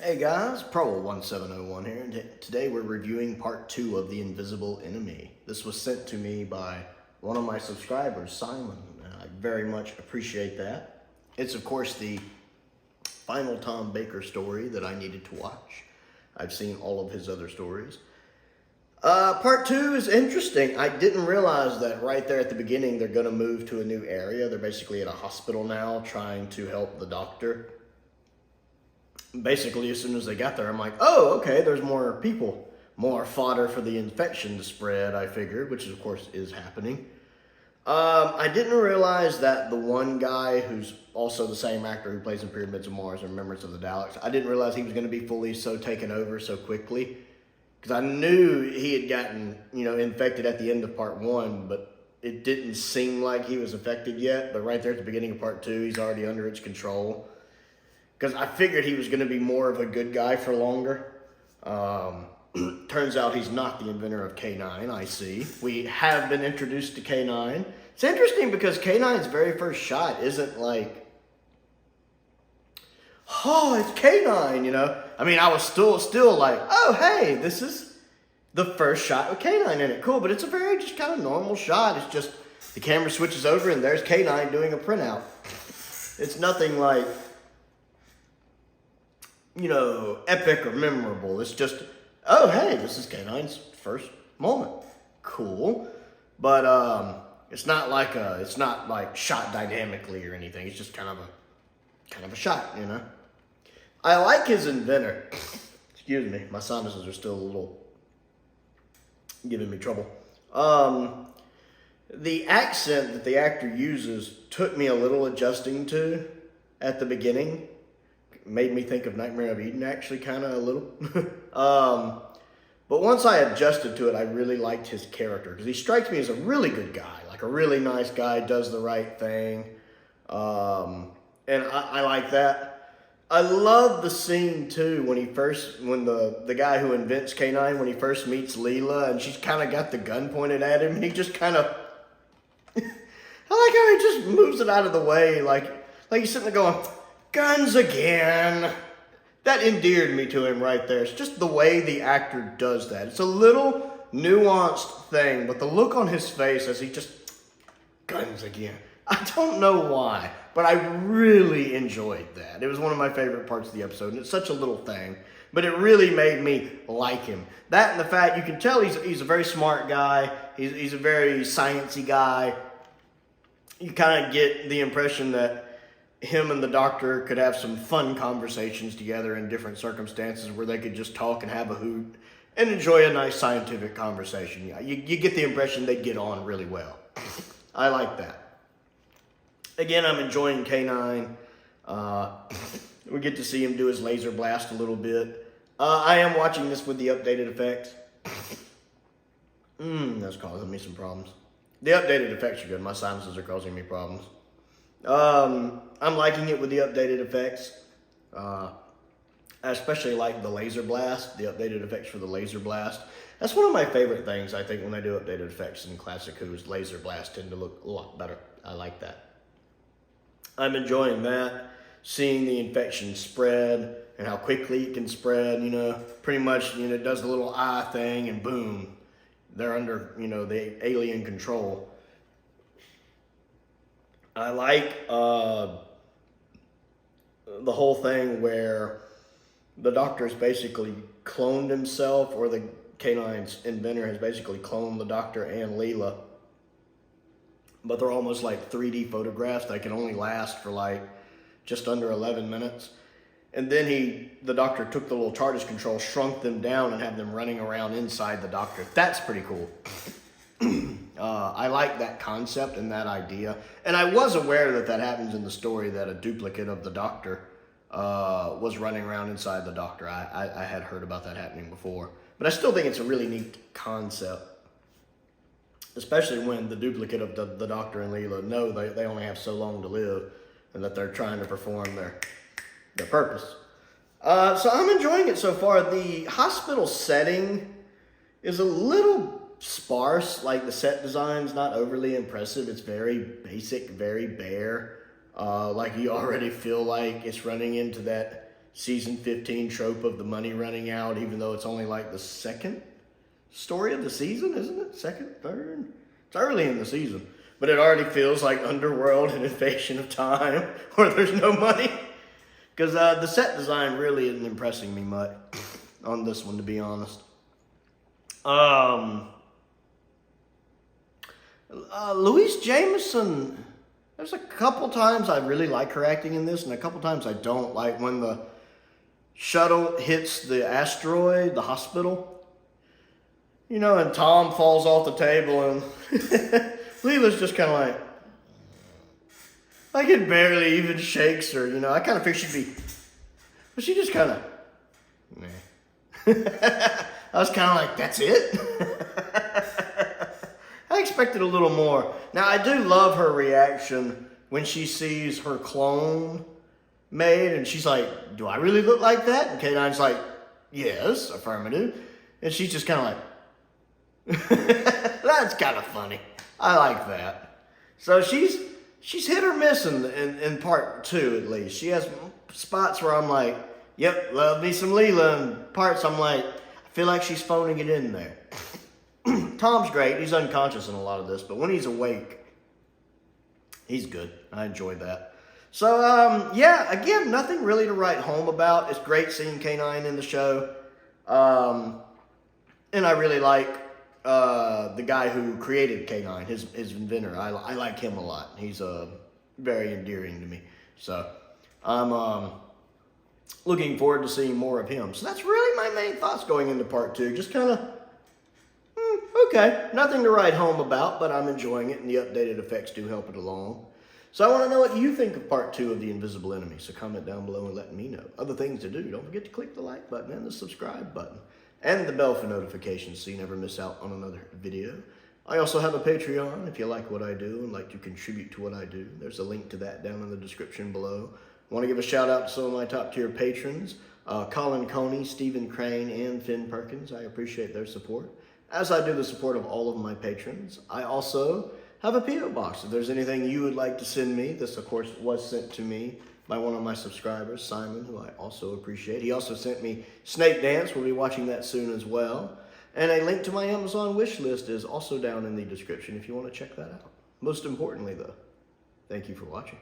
Hey guys, Prowl 1701 here, and today we're reviewing part 2 of The Invisible Enemy. This was sent to me by one of my subscribers, Simon, and I very much appreciate that. It's of course the final Tom Baker story that I needed to watch. I've seen all of his other stories. Part 2 is interesting. I didn't realize that right there at the beginning they're going to move to a new area. They're basically at a hospital now trying to help the doctor. Basically, as soon as they got there, I'm like, oh, okay, there's more people, more fodder for the infection to spread, I figured, which of course is happening. I didn't realize that the one guy who's also the same actor who plays in Pyramids of Mars and Remembrance of the Daleks, I didn't realize he was going to be fully so taken over so quickly. Because I knew he had gotten, infected at the end of part 1, but it didn't seem like he was affected yet. But right there at the beginning of part 2, he's already under its control. Because I figured he was going to be more of a good guy for longer. Turns out he's not the inventor of K9, I see. We have been introduced to K9. It's interesting because K9's very first shot isn't like, oh, it's K9, I mean, I was still like, oh, hey, this is the first shot with K9 in it. Cool, but it's a very just kind of normal shot. It's just the camera switches over and there's K9 doing a printout. It's nothing like, epic or memorable. It's just, oh, hey, this is K9's first moment. Cool. But it's not like shot dynamically or anything. It's just kind of a shot, I like his inventor. Excuse me, my sinuses are still a little giving me trouble. The accent that the actor uses took me a little adjusting to at the beginning. Made me think of Nightmare of Eden, actually, kind of a little. But once I adjusted to it, I really liked his character. Because he strikes me as a really good guy. Like a really nice guy, does the right thing. And I like that. I love the scene, too, when the guy who invents K9, when he first meets Leela, and she's kind of got the gun pointed at him, and he just kind of... I like how he just moves it out of the way, like he's sitting there going... Guns again. That endeared me to him right there. It's just the way the actor does that. It's a little nuanced thing, but the look on his face as he just, guns again. I don't know why, but I really enjoyed that. It was one of my favorite parts of the episode, and it's such a little thing, but it really made me like him. That and the fact, you can tell he's a very smart guy. He's a very sciencey guy. You kind of get the impression that him and the doctor could have some fun conversations together in different circumstances where they could just talk and have a hoot and enjoy a nice scientific conversation. Yeah, you get the impression they'd get on really well. I like that. Again, I'm enjoying K9. We get to see him do his laser blast a little bit. I am watching this with the updated effects. That's causing me some problems. The updated effects are good. My sinuses are causing me problems. I'm liking it with the updated effects. I especially like the laser blast, the updated effects for the laser blast. That's one of my favorite things, I think, when they do updated effects in Classic Who's laser blasts tend to look a lot better. I like that. I'm enjoying that, seeing the infection spread and how quickly it can spread, pretty much, it does the little eye thing and boom, they're under, the alien control. I like the whole thing where the doctor's basically cloned himself, or the K9's inventor has basically cloned the doctor and Leela. But they're almost like 3D photographs that can only last for just under 11 minutes. And then the doctor took the little TARDIS control, shrunk them down, and had them running around inside the doctor. That's pretty cool. I like that concept and that idea. And I was aware that happens in the story, that a duplicate of the doctor was running around inside the doctor. I had heard about that happening before. But I still think it's a really neat concept. Especially when the duplicate of the doctor and Leela know they only have so long to live and that they're trying to perform their purpose. So I'm enjoying it so far. The hospital setting is a little sparse. Like, the set design's not overly impressive. It's very basic, very bare. Like, you already feel like it's running into that season 15 trope of the money running out, even though it's only like the second story of the season, isn't it? Second, third? It's early in the season. But it already feels like Underworld and Invasion of Time, where there's no money. Because the set design really isn't impressing me much on this one, to be honest. Louise Jameson, there's a couple times I really like her acting in this, and a couple times I don't. Like when the shuttle hits the asteroid, the hospital, you know, and Tom falls off the table, and Leela's just kind of like it barely even shakes her, you know. I kind of figured she'd be, but she just kind of, I was kind of like, that's it? I expected a little more. Now, I do love her reaction when she sees her clone made, and she's like, do I really look like that? And K9's like, yes, affirmative. And she's just kind of like, that's kind of funny. I like that. So she's hit or miss in part 2, at least. She has spots where I'm like, yep, love me some Leela, and parts I'm like, I feel like she's phoning it in there. Tom's great. He's unconscious in a lot of this, but when he's awake, he's good. I enjoyed that. So, yeah, again, nothing really to write home about. It's great seeing K9 in the show. And I really like the guy who created K9, his inventor. I like him a lot. He's very endearing to me. So, I'm looking forward to seeing more of him. So that's really my main thoughts going into part 2. Just kind of, okay, nothing to write home about, but I'm enjoying it, and the updated effects do help it along. So I want to know what you think of part 2 of The Invisible Enemy, so comment down below and let me know. Other things to do, don't forget to click the like button and the subscribe button, and the bell for notifications so you never miss out on another video. I also have a Patreon if you like what I do and like to contribute to what I do. There's a link to that down in the description below. I want to give a shout out to some of my top tier patrons, Colin Coney, Stephen Crane, and Finn Perkins. I appreciate their support, as I do the support of all of my patrons. I also have a P.O. box. If there's anything you would like to send me, this of course was sent to me by one of my subscribers, Simon, who I also appreciate. He also sent me Snake Dance. We'll be watching that soon as well. And a link to my Amazon wish list is also down in the description if you want to check that out. Most importantly though, thank you for watching.